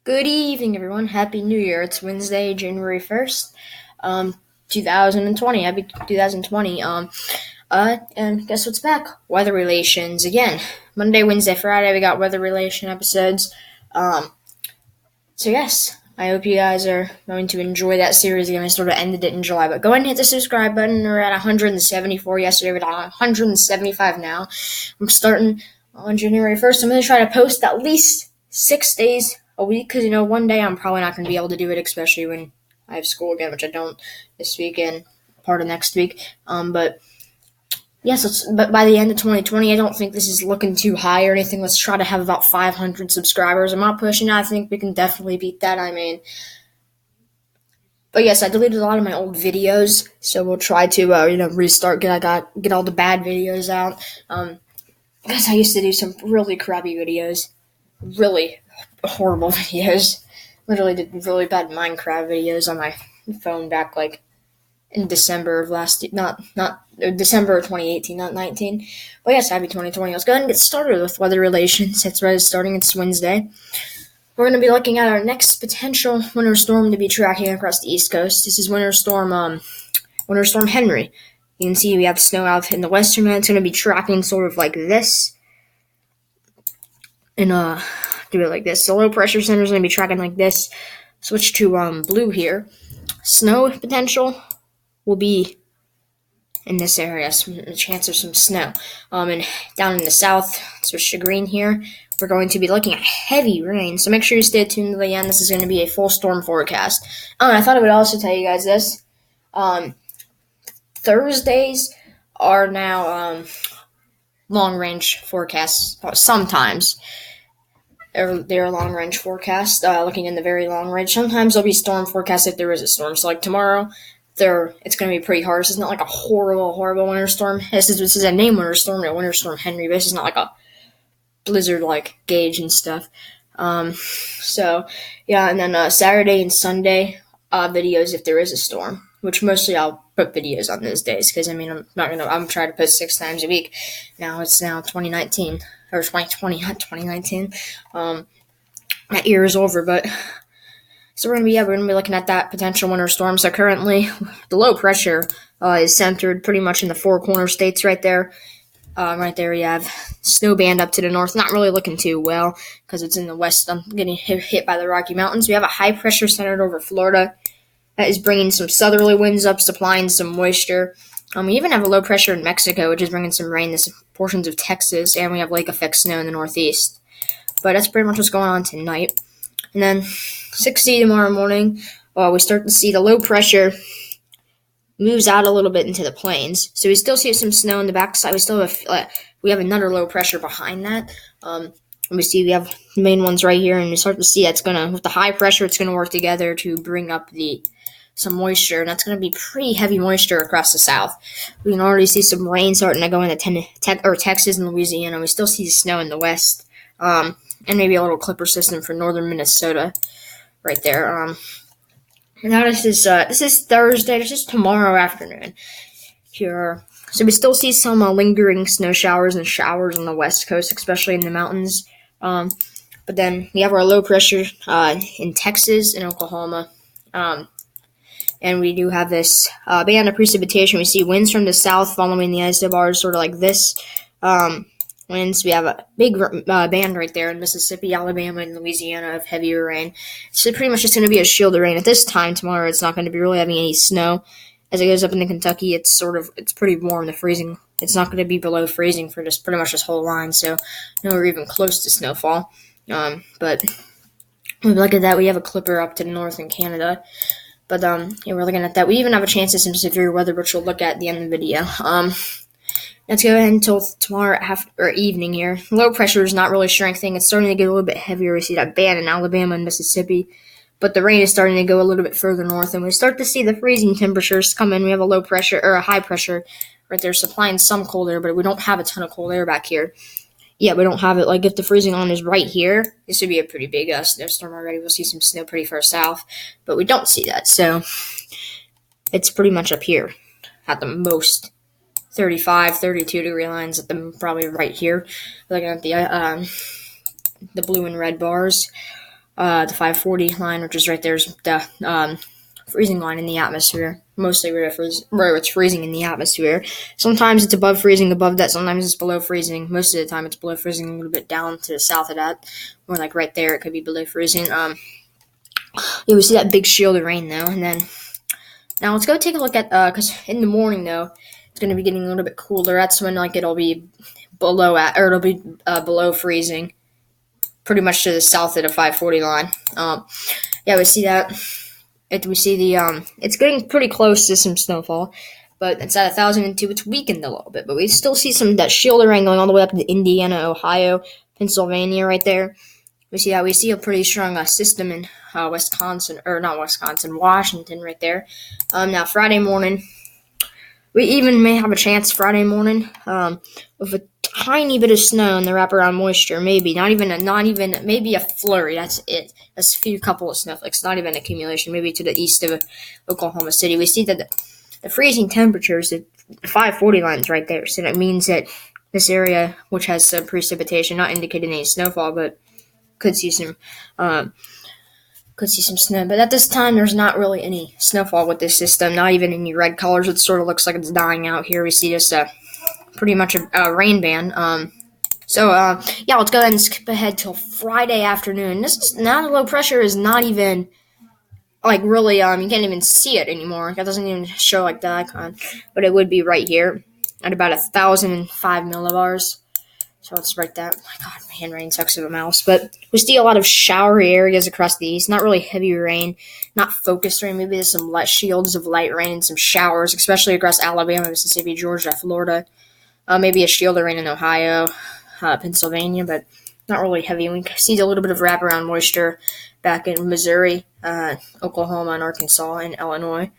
Good evening, everyone. Happy New Year. It's Wednesday, January 1st, 2020. Happy 2020. And guess what's back? Weather relations again. Monday, Wednesday, Friday, we got weather relation episodes. Um, so yes, I hope you guys are going to enjoy that series again. I sort of ended it in July, but go ahead and hit the subscribe button. We're at 174 yesterday. We're at 175 now. I'm starting on January 1st. I'm going to try to post at least 6 days a week because, one day I'm probably not going to be able to do it, especially when I have school again, which I don't this weekend, part of next week. But yes, but by the end of 2020, I don't think this is looking too high or anything. Let's try to have about 500 subscribers. I'm not pushing it. I think we can definitely beat that. But yes, I deleted a lot of my old videos, so we'll try to restart. Get all the bad videos out. Because I used to do some really crappy videos, really horrible videos. Literally did really bad Minecraft videos on my phone back in December of December of 2018, not 19. But yes, happy 2020. Let's go ahead and get started with weather relations. It's right starting. It's Wednesday. We're going to be looking at our next potential winter storm to be tracking across the East Coast. This is Winter Storm Henry. You can see we have snow out in the western end. It's going to be tracking sort of like this. And do it like this. The low pressure center is going to be tracking like this. Switch to blue here. Snow potential will be in this area, a chance of some snow. And down in the south, switch to green here, we're going to be looking at heavy rain. So make sure you stay tuned to the end. This is going to be a full storm forecast. I thought I would also tell you guys this. Thursdays are now long range forecasts. Sometimes they're long range forecasts. Looking in the very long range. Sometimes there'll be storm forecasts if there is a storm. So like tomorrow, it's going to be pretty harsh. It's not like a horrible winter storm. This is a named winter storm, a Winter Storm Henry, but this is not like a blizzard like gauge and stuff. So yeah, and then Saturday and Sunday videos if there is a storm, which mostly I'll put videos on those days because I'm trying to put 6 times a week. It's now 2019 or 2020, not 2019. That year is over, but. So we're gonna be looking at that potential winter storm. So currently, the low pressure is centered pretty much in the four corner states right there. Right there, you have snow band up to the north. Not really looking too well because it's in the west. I'm getting hit by the Rocky Mountains. We have a high pressure centered over Florida that is bringing some southerly winds up, supplying some moisture. We even have a low pressure in Mexico, which is bringing some rain to some portions of Texas, and we have lake effect snow in the northeast. But that's pretty much what's going on tonight. And then 6 tomorrow morning, we start to see the low pressure moves out a little bit into the plains. So we still see some snow in the backside. We have another low pressure behind that. And we have the main ones right here, and we start to see with the high pressure, it's gonna work together to bring up some moisture, and that's gonna be pretty heavy moisture across the south. We can already see some rain starting to go into Texas and Louisiana. We still see snow in the west. And maybe a little clipper system for northern Minnesota right there. Now this is Thursday. This is tomorrow afternoon here. So we still see some lingering snow showers and showers on the west coast, especially in the mountains. But then we have our low pressure in Texas and Oklahoma. And we do have this band of precipitation. We see winds from the south following the isobars, sort of like this. Winds. We have a big band right there in Mississippi, Alabama, and Louisiana of heavier rain. So pretty much just going to be a shield of rain. At this time tomorrow, it's not going to be really having any snow. As it goes up into Kentucky, it's pretty warm. The freezing. It's not going to be below freezing for just pretty much this whole line. So nowhere even close to snowfall. But we look at that. We have a clipper up to the north in Canada. But we're looking at that. We even have a chance of some severe weather, which we'll look at the end of the video. Let's go ahead until tomorrow evening here. Low pressure is not really strengthening. It's starting to get a little bit heavier. We see that band in Alabama and Mississippi. But the rain is starting to go a little bit further north. And we start to see the freezing temperatures come in. We have a low pressure or a high pressure right there supplying some cold air. But we don't have a ton of cold air back here. Yeah, we don't have it. Like if the freezing line is right here, this would be a pretty big snowstorm already. We'll see some snow pretty far south. But we don't see that. So it's pretty much up here at the most. 35, 32 degree lines at them probably right here. Looking at the blue and red bars. The 540 line, which is right there, is the freezing line in the atmosphere. Mostly where it's freezing in the atmosphere. Sometimes it's above freezing, above that. Sometimes it's below freezing. Most of the time, it's below freezing, a little bit down to the south of that. More like right there, it could be below freezing. We see that big shield of rain though, and then now let's go take a look at because in the morning though, it's going to be getting a little bit cooler. That's when it'll be below freezing, pretty much to the south of the 540 line. We see that. We see it's getting pretty close to some snowfall, but it's at 1,002. It's weakened a little bit, but we still see that shield of rain going all the way up to Indiana, Ohio, Pennsylvania, right there. We see a pretty strong system in Washington right there. Now Friday morning, we even may have a chance Friday morning with a tiny bit of snow and the wraparound moisture, maybe maybe a flurry. That's it. That's a couple of snowflakes, not even accumulation. Maybe to the east of Oklahoma City. We see that the freezing temperatures, the 540 lines right there. So that means that this area, which has some precipitation, not indicating any snowfall, but could see some snow. But at this time, there's not really any snowfall with this system. Not even any red colors. It sort of looks like it's dying out here. We see just pretty much a rain band. Let's go ahead and skip ahead till Friday afternoon. Now the low pressure is not even really, you can't even see it anymore. That doesn't even show like the icon, but it would be right here at about 1,005 millibars. So let's write that. Oh my God, my handwriting sucks of a mouse. But we see a lot of showery areas across the east. Not really heavy rain, not focused rain. Maybe there's some light shields of light rain and some showers, especially across Alabama, Mississippi, Georgia, Florida. Maybe a shield of rain in Ohio, Pennsylvania, but not really heavy. We see a little bit of wraparound moisture back in Missouri, Oklahoma, and Arkansas, and Illinois.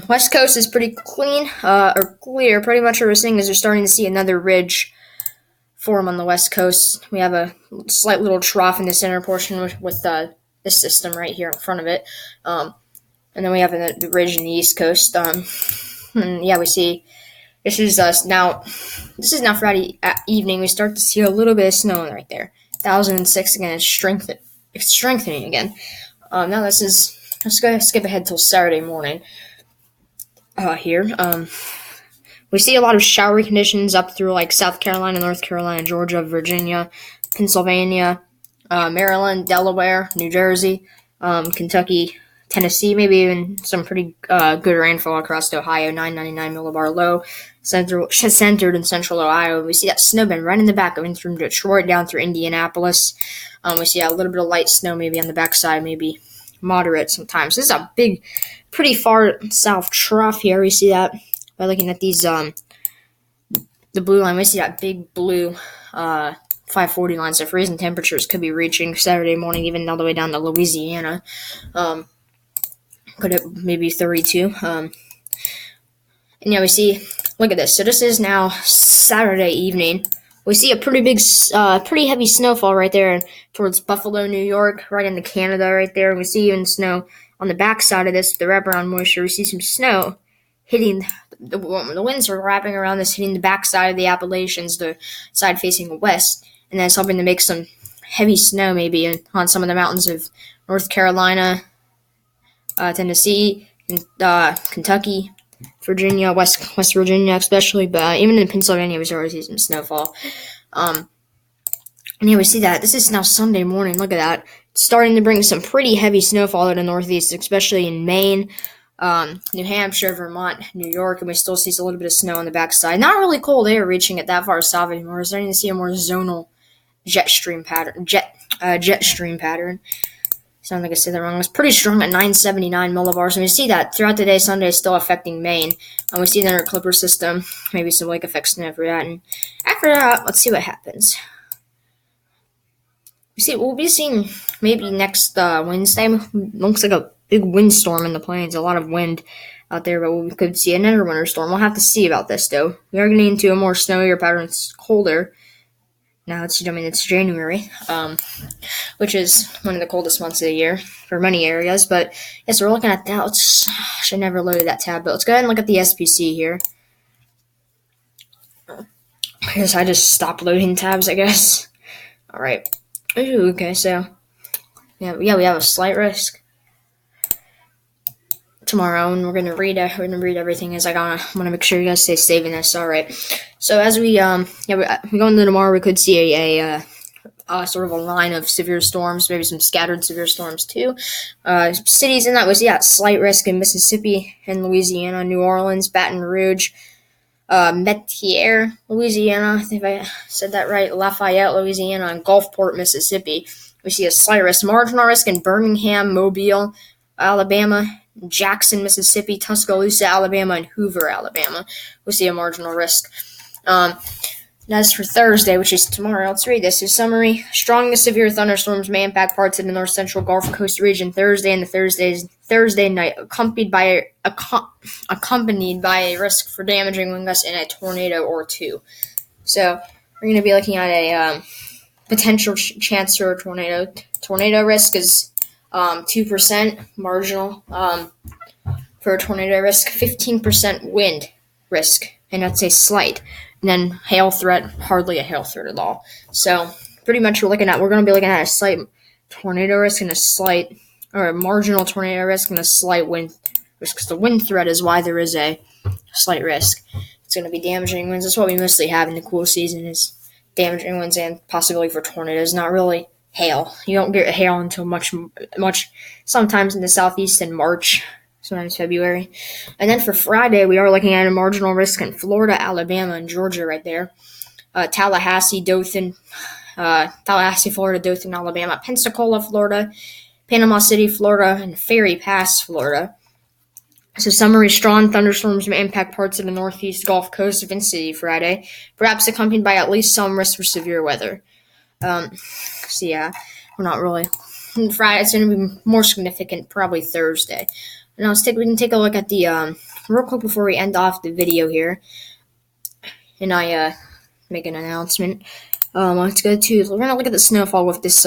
West Coast is pretty clean, or clear. Pretty much what we're seeing is we're starting to see another ridge form on the West Coast. We have a slight little trough in the center portion with this system right here in front of it. And then we have the ridge in the East Coast. We see this is now Friday evening. We start to see a little bit of snow right there. 1,006 again. It's strengthening again. Now let's go skip ahead till Saturday morning. Here, we see a lot of showery conditions up through South Carolina, North Carolina, Georgia, Virginia, Pennsylvania, Maryland, Delaware, New Jersey, Kentucky, Tennessee, maybe even some pretty good rainfall across Ohio, 999 millibar low, centered in central Ohio. We see that snow band right in the back, going from Detroit down through Indianapolis. We see a little bit of light snow maybe on the backside, maybe moderate sometimes. This is a big, pretty far south trough here. We see that by looking at these, the blue line. We see that big blue 540 line. So freezing temperatures could be reaching Saturday morning, even all the way down to Louisiana. Could it maybe 32? We see. Look at this. So this is now Saturday evening. We see a pretty heavy snowfall right there towards Buffalo, New York, right into Canada right there. We see even snow on the backside of this, the wraparound moisture. We see some snow hitting, the winds are wrapping around this, hitting the backside of the Appalachians, the side facing west, and that's helping to make some heavy snow maybe on some of the mountains of North Carolina, Tennessee, and Kentucky, Virginia, West Virginia especially, but even in Pennsylvania we already see some snowfall. We see that. This is now Sunday morning. Look at that. It's starting to bring some pretty heavy snowfall to the Northeast, especially in Maine, New Hampshire, Vermont, New York, and we still see a little bit of snow on the backside. Not really cold air reaching it that far south anymore. We're starting to see a more zonal jet stream pattern. Sound like I said that wrong. It's pretty strong at 979 millibars, and we see that throughout the day. Sunday is still affecting Maine. We see that in our Clipper system, maybe some lake effect snow for that. And after that, let's see what happens. We'll be seeing maybe next Wednesday. Looks like a big windstorm in the plains. A lot of wind out there, but we could see another winter storm. We'll have to see about this, though. We are getting into a more snowier pattern. It's colder. Now it's January, which is one of the coldest months of the year for many areas. But yes, we're looking at that. I should never load that tab, but let's go ahead and look at the SPC here. I guess I just stopped loading tabs, I guess. All right. Ooh, okay, so we have a slight risk tomorrow, and we're gonna read everything as I want to make sure you guys stay safe in this. All right. So as we we go into tomorrow, we could see a sort of a line of severe storms, maybe some scattered severe storms too. Cities in that we see that slight risk in Mississippi and Louisiana, New Orleans, Baton Rouge, Metier, Louisiana. I think I said that right. Lafayette, Louisiana, and Gulfport, Mississippi. We see a slight risk, marginal risk in Birmingham, Mobile, Alabama, Jackson, Mississippi, Tuscaloosa, Alabama, and Hoover, Alabama. We see a marginal risk. As for Thursday, which is tomorrow, let's read this. His summary: strong to severe thunderstorms may impact parts of the north central Gulf Coast region Thursday and the Thursday night, accompanied by a risk for damaging wind gusts and a tornado or two. So we're going to be looking at a potential chance for a tornado. Tornado risk is 2% marginal for a tornado risk, 15% wind risk, and that's a slight. And then hail threat, hardly a hail threat at all. So pretty much we're going to be looking at a slight tornado risk and a marginal tornado risk and a slight wind risk, because the wind threat is why there is a slight risk. It's going to be damaging winds. That's what we mostly have in the cool season, is damaging winds and possibility for tornadoes, not really hail. You don't get hail until much sometimes in the southeast in March, sometimes February. And then for Friday, we are looking at a marginal risk in Florida, Alabama, and Georgia right there. Tallahassee, Florida, Dothan, Alabama, Pensacola, Florida, Panama City, Florida, and Ferry Pass, Florida. So summary: strong thunderstorms may impact parts of the northeast Gulf Coast of City Friday, perhaps accompanied by at least some risk for severe weather. So yeah, we're not really. Friday, it's going to be more significant probably Thursday. Now we can take a look at the real quick before we end off the video here, and I make an announcement. We're going to look at the snowfall with this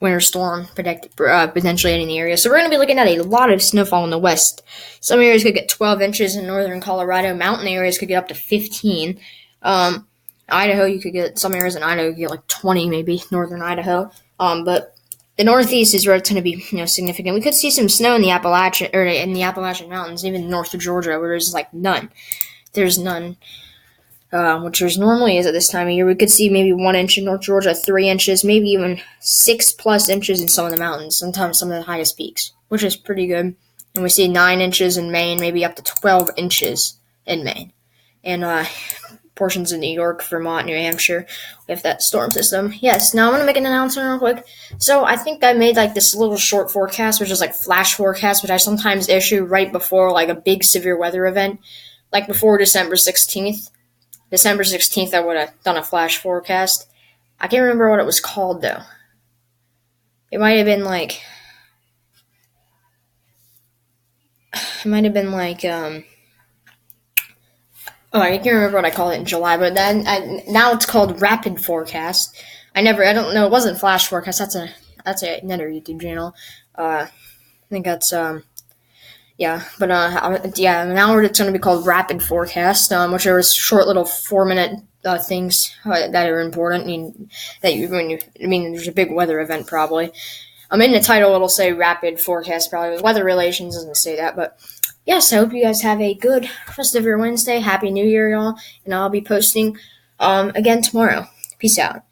winter storm potentially hitting the area. So we're going to be looking at a lot of snowfall in the west. Some areas could get 12 inches in northern Colorado. Mountain areas could get up to 15. Idaho, some areas in Idaho could get like 20, maybe northern Idaho. But the northeast is where it's going to be, significant. We could see some snow in the Appalachian Mountains, even north of Georgia, where there's like none. There's none. Which there's normally is at this time of year. We could see maybe 1 inch in North Georgia, 3 inches, maybe even 6+ inches in some of the mountains, sometimes some of the highest peaks, which is pretty good. And we see 9 inches in Maine, maybe up to 12 inches in Maine. And portions of New York, Vermont, New Hampshire, we have that storm system. Yes, now I'm going to make an announcement real quick. So I think I made like this little short forecast, which is like flash forecast, which I sometimes issue right before like a big severe weather event, like before December 16th. December 16th, I would have done a flash forecast. I can't remember what it was called, though. It might have been like, I can't remember what I called it in July, but then now it's called rapid forecast. I don't know, it wasn't flash forecast. That's another YouTube channel. I think that's, now it's going to be called rapid forecast, which are short little 4-minute things that are important. There's a big weather event probably. In the title it'll say rapid forecast probably. With weather relations doesn't say that, but yes, I hope you guys have a good rest of your Wednesday. Happy New Year, y'all, and I'll be posting again tomorrow. Peace out.